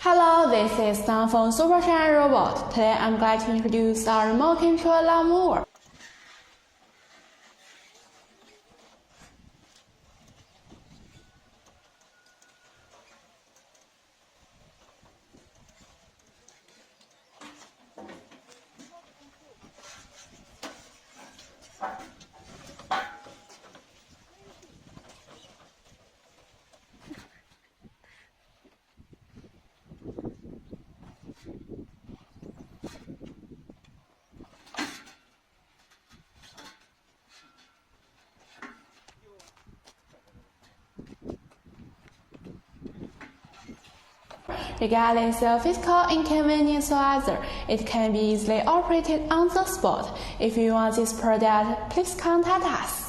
Hello, this is Don from SUPERSHINE Robot. Today I'm glad to introduce our remote control lawnmower. Regardless of physical inconvenience or other, it can be easily operated on the spot. If you want this product, please contact us.